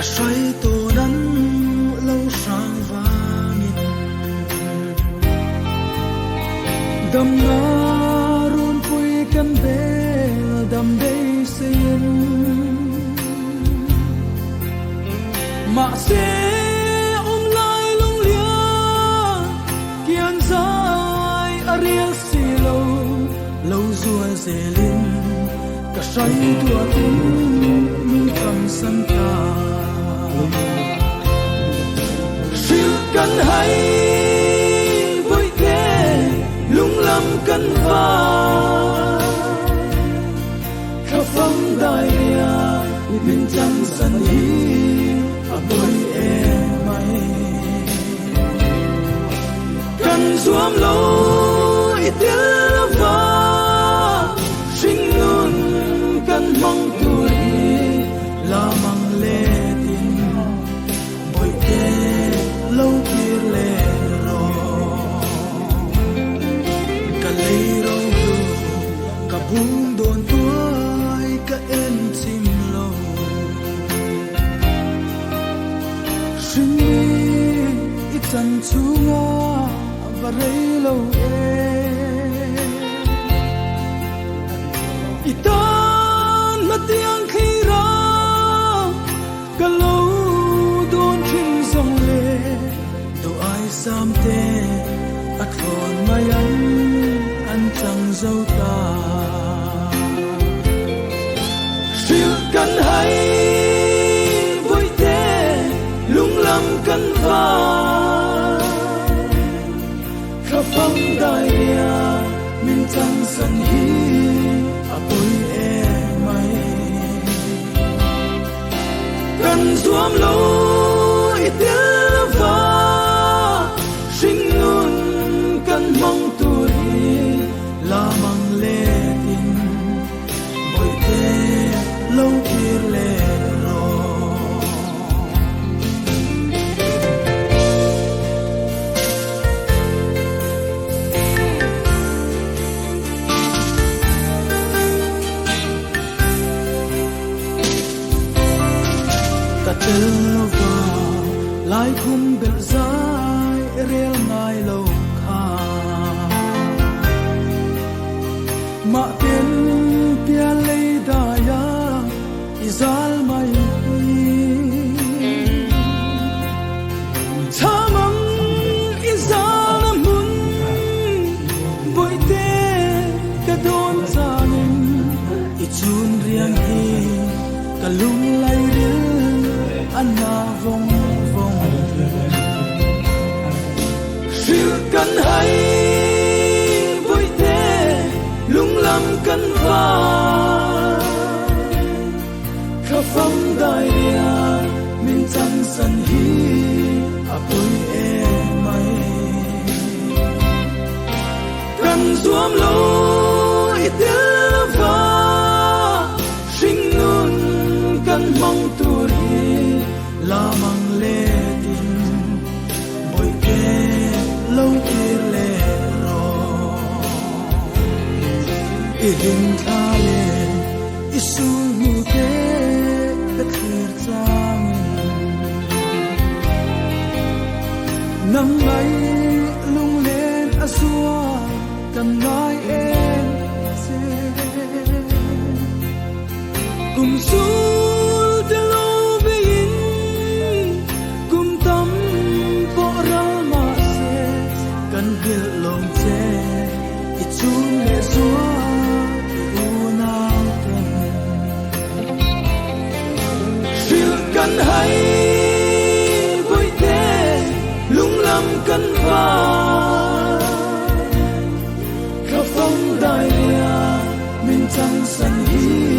Xoay tô đắn lâu sang vangin đầm nga run pui kan be đầm đây xin mà sẽ lai lung lia kian dài ariel si lâu lâu rùa dễ linh cả xoay tua tin mi cầm sân ta cần hay vui ghé lung lâm cần vào khắp phong đại địa mình chẳng sân hi à bơi em mày cần xuống lâu ít tiếng vào sinh luôn cần mong tuổi là mang lệ tình bồi ghé lâu kia lệ rồi cả lấy đâu cả buông đồn tuổi cả em chim lâu sinh ít dần chú ngã và lấy lâu ít tan mất tiếng khi ra cả lâu đồn khinh dòng lệ sam te at phone mai an chẳng dâu ta siêu cần hay vui thế lung lâm cần vào khắp phong đại địa mình chẳng sân hi à bôi em mày cần xuống lâu ít tiếng vào cần mong tuổi là mang lệ tình bồi thế lâu kia lệ rồi cả tơ vào lại khung bel dài riêng ngày lâu ma tiên tia lei daya izal mai thamang izal mun voi te ka don zanin ichun riang hi ka lung lai ril anna vong vong siêu cần hay lâm cần vào khắp phong đại địa mình chẳng sân hi à bôi em mày cần xuống lâu ít tiếng vào sinh luôn cần mong tuổi là mang lệ tình bồi kê lâu kia lệ hình tha lệ isu mu ke tất khir chang nang mai lung lên asua cầm nói em sẽ cùng sul de lo bein cùng tâm po ra ma se kan gil long che ichun le sua cần hay vui thế lung lâm cần vào khắp phong đại địa mình chẳng sân hi